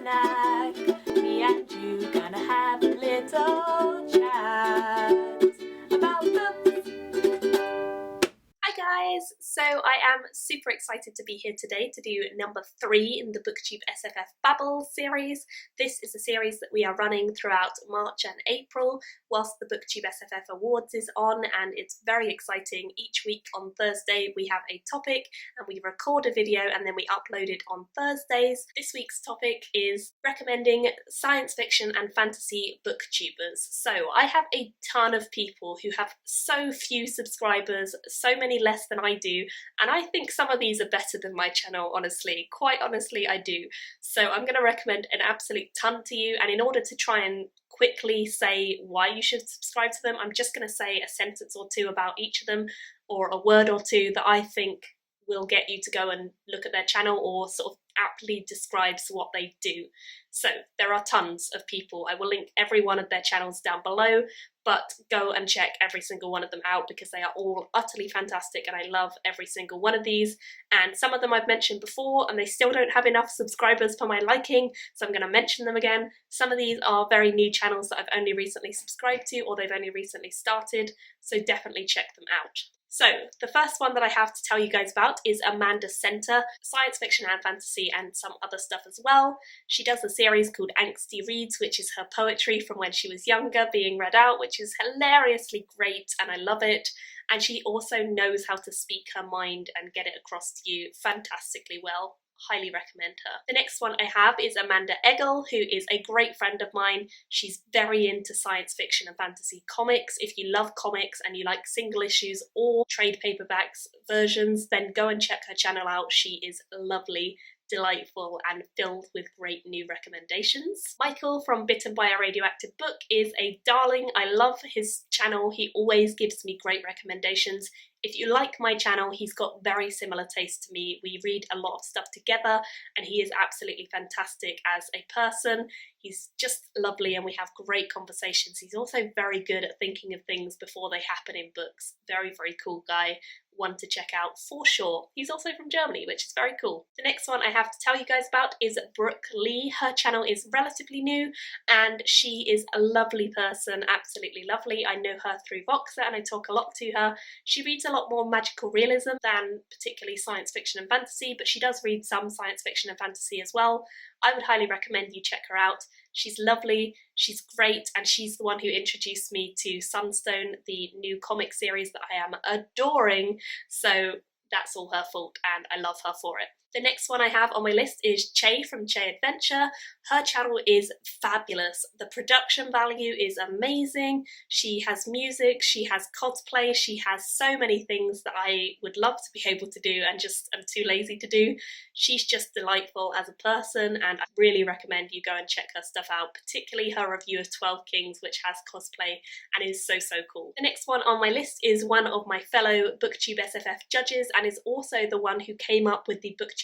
snack. Me and you gonna have a little chat about books. Hi guys! So I am super excited to be here today to do number 3 in the BooktubeSFF Babbles series. This is a series that we are running throughout March and April whilst the BooktubeSFF Awards is on, and it's very exciting. Each week on Thursday we have a topic and we record a video and then we upload it on Thursdays. This week's topic is recommending science fiction and fantasy booktubers. So I have a ton of people who have so few subscribers, so many less than I do, and I think some of these are better than my channel, honestly. Quite honestly, I do. So I'm going to recommend an absolute ton to you, and in order to try and quickly say why you should subscribe to them, I'm just going to say a sentence or two about each of them, or a word or two that I think will get you to go and look at their channel or sort of aptly describes what they do. So there are tons of people. I will link every one of their channels down below, but go and check every single one of them out because they are all utterly fantastic and I love every single one of these. And some of them I've mentioned before and they still don't have enough subscribers for my liking, so I'm going to mention them again. Some of these are very new channels that I've only recently subscribed to or they've only recently started, so definitely check them out. So the first one that I have to tell you guys about is Amanda Center, science fiction and fantasy and some other stuff as well. She does a series called Angsty Reads, which is her poetry from when she was younger being read out, which is hilariously great and I love it. And she also knows how to speak her mind and get it across to you fantastically well. Highly recommend her. The next one I have is Amanda EGLE, who is a great friend of mine. She's very into science fiction and fantasy comics. If you love comics and you like single issues or trade paperbacks versions, then go and check her channel out. She is lovely, delightful and filled with great new recommendations. Michael from Bitten by a Radioactive Book is a darling. I love his channel. He always gives me great recommendations. If you like my channel, he's got very similar taste to me. We read a lot of stuff together and he is absolutely fantastic as a person. He's just lovely and we have great conversations. He's also very good at thinking of things before they happen in books. Very, very cool guy. One to check out for sure. He's also from Germany, which is very cool. The next one I have to tell you guys about is Brooke. Her channel is relatively new and she is a lovely person, absolutely lovely. I know her through Voxer and I talk a lot to her. She reads a lot more magical realism than particularly science fiction and fantasy, but she does read some science fiction and fantasy as well. I would highly recommend you check her out. She's lovely, she's great, and she's the one who introduced me to Sunstone, the new comic series that I am adoring, so that's all her fault and I love her for it. The next one I have on my list is Che from Che Adventure. Her channel is fabulous. The production value is amazing. She has music, she has cosplay, she has so many things that I would love to be able to do and just am too lazy to do. She's just delightful as a person and I really recommend you go and check her stuff out, particularly her review of 12 Kings, which has cosplay and is so cool. The next one on my list is one of my fellow BooktubeSFF judges and is also the one who came up with the BooktubeSFF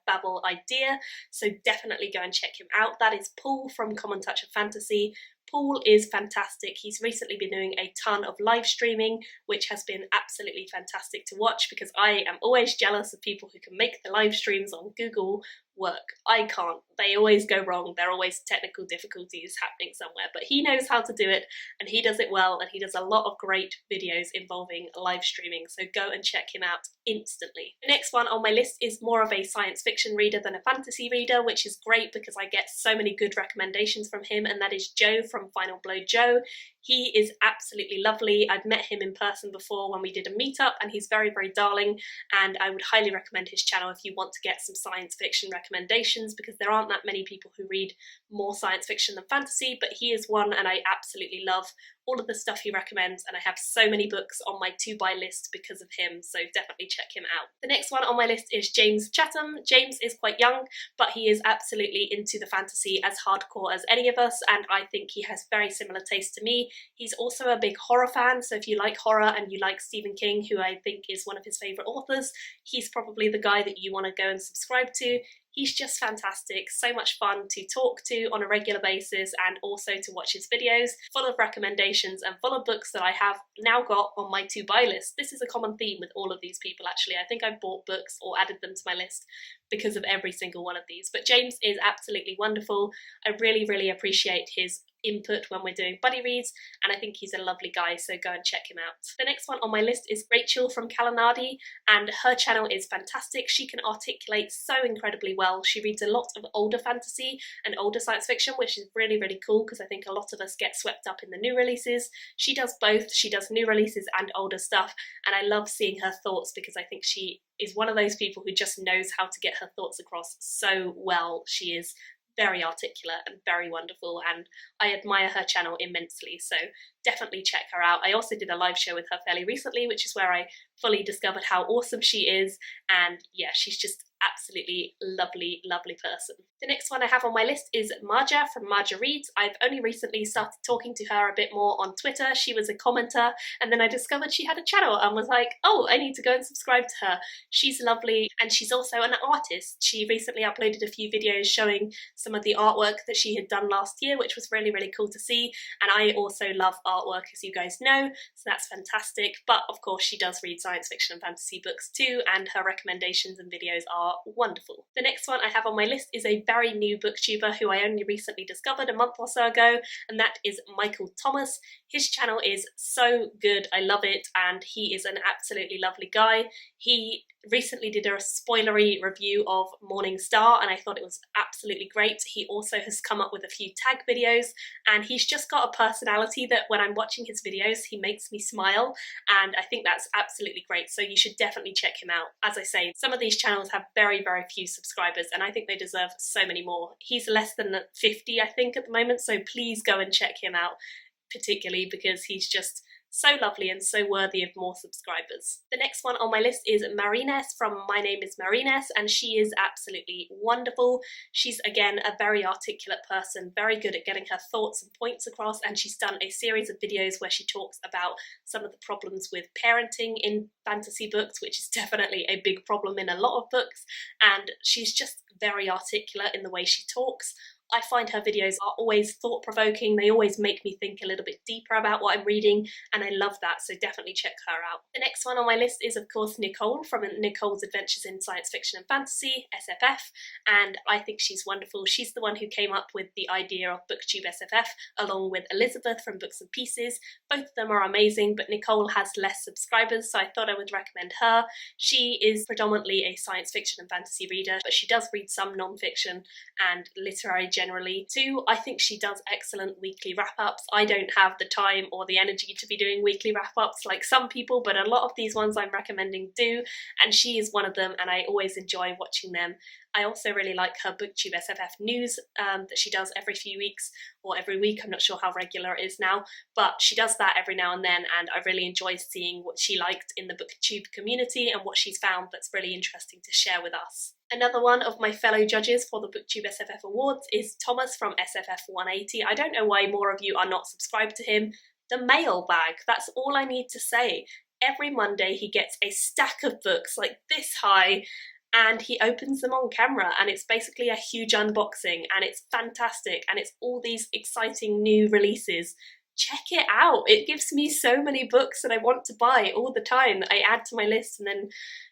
Babble idea, so definitely go and check him out. That is Paul from Common Touch of Fantasy. Paul is fantastic. He's recently been doing a ton of live streaming, which has been absolutely fantastic to watch because I am always jealous of people who can make the live streams on Google work. I can't. They always go wrong. There are always technical difficulties happening somewhere, but he knows how to do it and he does it well and he does a lot of great videos involving live streaming, so go and check him out instantly. The next one on my list is more of a science fiction reader than a fantasy reader, which is great because I get so many good recommendations from him, and that is Joe from FINALBLOWJOE. He is absolutely lovely. I've met him in person before when we did a meetup and he's very, very darling, and I would highly recommend his channel if you want to get some science fiction recommendations because there aren't that many people who read more science fiction than fantasy, but he is one and I absolutely love all of the stuff he recommends, and I have so many books on my to-buy list because of him, so definitely check him out. The next one on my list is James Chatham. James is quite young, but he is absolutely into the fantasy as hardcore as any of us, and I think he has very similar taste to me. He's also a big horror fan, so if you like horror and you like Stephen King, who I think is one of his favourite authors, he's probably the guy that you want to go and subscribe to. He's just fantastic, so much fun to talk to on a regular basis and also to watch his videos, full of recommendations and full of books that I have now got on my to-buy list. This is a common theme with all of these people actually. I think I've bought books or added them to my list because of every single one of these. But James is absolutely wonderful. I really appreciate his input when we're doing buddy reads, and I think he's a lovely guy, so go and check him out. The next one on my list is Rachel from KALANADI, and her channel is fantastic. She can articulate so incredibly well. She reads a lot of older fantasy and older science fiction, which is really cool because I think a lot of us get swept up in the new releases. She does both. She does new releases and older stuff, and I love seeing her thoughts because I think she is one of those people who just knows how to get her thoughts across so well. She is very articulate and very wonderful, and I admire her channel immensely, so definitely check her out. I also did a live show with her fairly recently, which is where I fully discovered how awesome she is, and yeah, she's just absolutely lovely person. The next one I have on my list is MAIJA from MAIJA Reads. I've only recently started talking to her a bit more on Twitter. She was a commenter, and then I discovered she had a channel and was like, oh, I need to go and subscribe to her. She's lovely, and she's also an artist. She recently uploaded a few videos showing some of the artwork that she had done last year, which was really cool to see, and I also love artwork, as you guys know, so that's fantastic. But of course she does read science fiction and fantasy books too, and her recommendations and videos are wonderful. The next one I have on my list is a very new booktuber who I only recently discovered a month or so ago, and that is Michael Thomas. His channel is so good, I love it, and he is an absolutely lovely guy. He recently did a spoilery review of Morning Star, and I thought it was absolutely great. He also has come up with a few tag videos, and he's just got a personality that when I'm watching his videos he makes me smile, and I think that's absolutely great, so you should definitely check him out. As I say, some of these channels have very few subscribers, and I think they deserve so many more. He's less than 50 I think at the moment, so please go and check him out, particularly because he's just so lovely and so worthy of more subscribers. The next one on my list is Marines from My Name is Marines, and she is absolutely wonderful. She's again a very articulate person, very good at getting her thoughts and points across, and she's done a series of videos where she talks about some of the problems with parenting in fantasy books, which is definitely a big problem in a lot of books, and she's just very articulate in the way she talks. I find her videos are always thought-provoking. They always make me think a little bit deeper about what I'm reading, and I love that, so definitely check her out. The next one on my list is, of course, Nicole from Nicole's Adventures in Science Fiction and Fantasy, SFF, and I think she's wonderful. She's the one who came up with the idea of BooktubeSFF, along with Elizabeth from Books and Pieces. Both of them are amazing, but Nicole has less subscribers, so I thought I would recommend her. She is predominantly a science fiction and fantasy reader, but she does read some non-fiction and literary generally too. I think she does excellent weekly wrap-ups. I don't have the time or the energy to be doing weekly wrap-ups like some people, but a lot of these ones I'm recommending do, and she is one of them, and I always enjoy watching them. I also really like her BooktubeSFF news that she does every few weeks or every week. I'm not sure how regular it is now, but she does that every now and then, and I really enjoy seeing what she liked in the booktube community and what she's found that's really interesting to share with us. Another one of my fellow judges for the BooktubeSFF Awards is Thomas from SFF 180. I don't know why more of you are not subscribed to him. The mailbag, that's all I need to say. Every Monday he gets a stack of books like this high, and he opens them on camera, and it's basically a huge unboxing, and it's fantastic, and it's all these exciting new releases. Check it out. It gives me so many books that I want to buy all the time that I add to my list, and then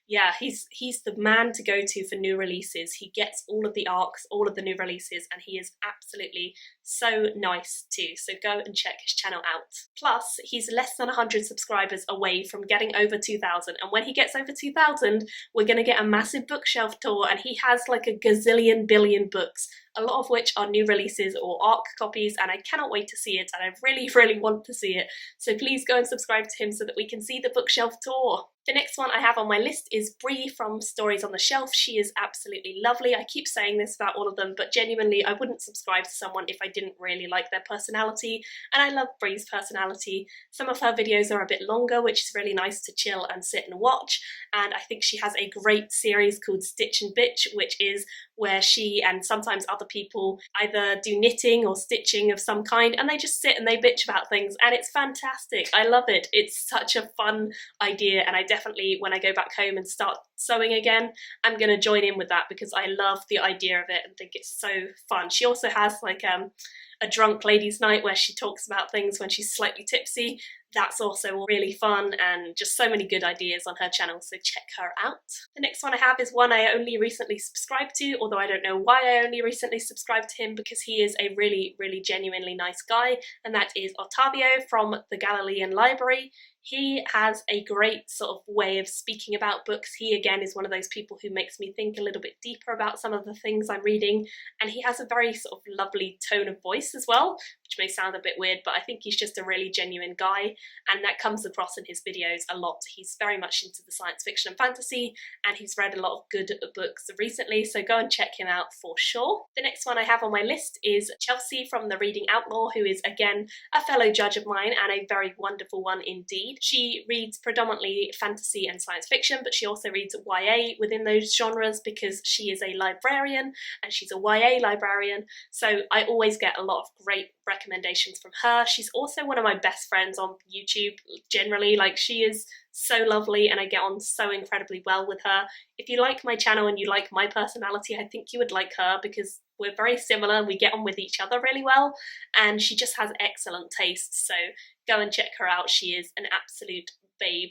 yeah, he's the man to go to for new releases. He gets all of the arcs, all of the new releases, and he is absolutely so nice too, so go and check his channel out. Plus, he's less than 100 subscribers away from getting over 2,000, and when he gets over 2,000, we're going to get a massive bookshelf tour, and he has like a gazillion billion books, a lot of which are new releases or ARC copies, and I cannot wait to see it, and I really want to see it, so please go and subscribe to him so that we can see the bookshelf tour. The next one I have on my list is Bree from Stories on the Shelf. She is absolutely lovely. I keep saying this about all of them, but genuinely I wouldn't subscribe to someone if I didn't really like their personality, and I love Bree's personality. Some of her videos are a bit longer, which is really nice to chill and sit and watch, and I think she has a great series called Stitch and Bitch, which is where she and sometimes other people either do knitting or stitching of some kind, and they just sit and they bitch about things, and it's fantastic. I love it. It's such a fun idea, and I definitely when I go back home and start sewing again, I'm going to join in with that because I love the idea of it and think it's so fun. She also has like a drunk ladies night where she talks about things when she's slightly tipsy. That's also really fun and just so many good ideas on her channel, so check her out. The next one I have is one I only recently subscribed to, although I don't know why I only recently subscribed to him, because he is a really, really genuinely nice guy, and that is OTAVIO from the Galilean library. He has a great sort of way of speaking about books. He again is one of those people who makes me think a little bit deeper about some of the things I'm reading, and he has a very sort of lovely tone of voice as well, which may sound a bit weird, but I think he's just a really genuine guy, and that comes across in his videos a lot. He's very much into the science fiction and fantasy, and he's read a lot of good books recently, so go and check him out for sure. The next one I have on my list is Chelsea from the Reading Outlaw, who is again a fellow judge of mine and a very wonderful one indeed. She reads predominantly fantasy and science fiction, but she also reads YA within those genres because she is a librarian and she's a YA librarian, so I always get a lot of great recommendations from her. She's also one of my best friends on YouTube generally. Like, she is so lovely and I get on so incredibly well with her. If you like my channel and you like my personality, I think you would like her because we're very similar, we get on with each other really well, and she just has excellent taste, so go and check her out. She is an absolute babe.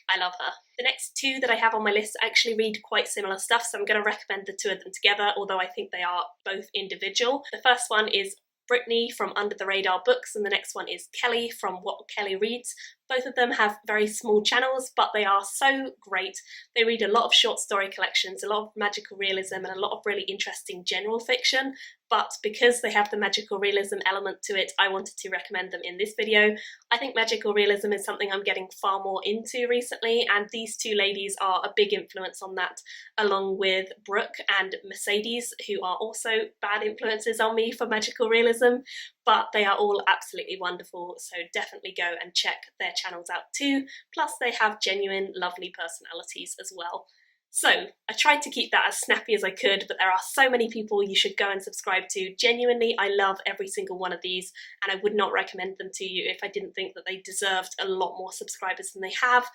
I love her. The next two that I have on my list actually read quite similar stuff, so I'm going to recommend the two of them together, although I think they are both individual. The first one is Brittany from Under the Radar Books, and the next one is Kelly from What Kelly Reads. Both of them have very small channels, but they are so great. They read a lot of short story collections, a lot of magical realism, and a lot of really interesting general fiction, but because they have the magical realism element to it, I wanted to recommend them in this video. I think magical realism is something I'm getting far more into recently, and these two ladies are a big influence on that, along with Brooke and Mercedes, who are also bad influences on me for magical realism, but they are all absolutely wonderful, so definitely go and check their channels out too. Plus they have genuine lovely personalities as well. So I tried to keep that as snappy as I could, but there are so many people you should go and subscribe to. Genuinely, I love every single one of these, and I would not recommend them to you if I didn't think that they deserved a lot more subscribers than they have.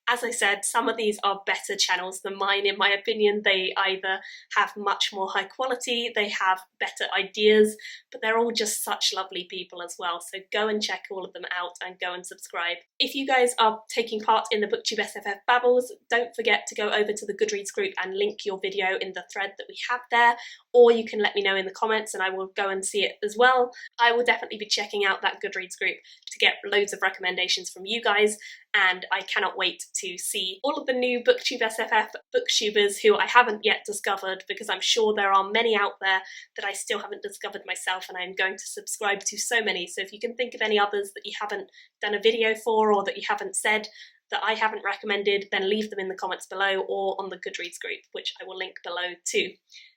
As I said, some of these are better channels than mine in my opinion. They either have much more high quality, they have better ideas, but they're all just such lovely people as well. So go and check all of them out and go and subscribe. If you guys are taking part in the BooktubeSFF Babbles, don't forget to go over to the Goodreads group and link your video in the thread that we have there, or you can let me know in the comments and I will go and see it as well. I will definitely be checking out that Goodreads group to get loads of recommendations from you guys, and I cannot wait to see all of the new BooktubeSFF booktubers who I haven't yet discovered, because I'm sure there are many out there that I still haven't discovered myself, and I'm going to subscribe to so many. So if you can think of any others that you haven't done a video for, or that you haven't said that I haven't recommended, then leave them in the comments below or on the Goodreads group, which I will link below too.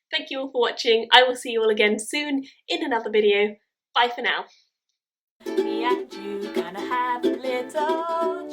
Thank you all for watching. I will see you all again soon in another video. Bye for now. Me and you gonna have a little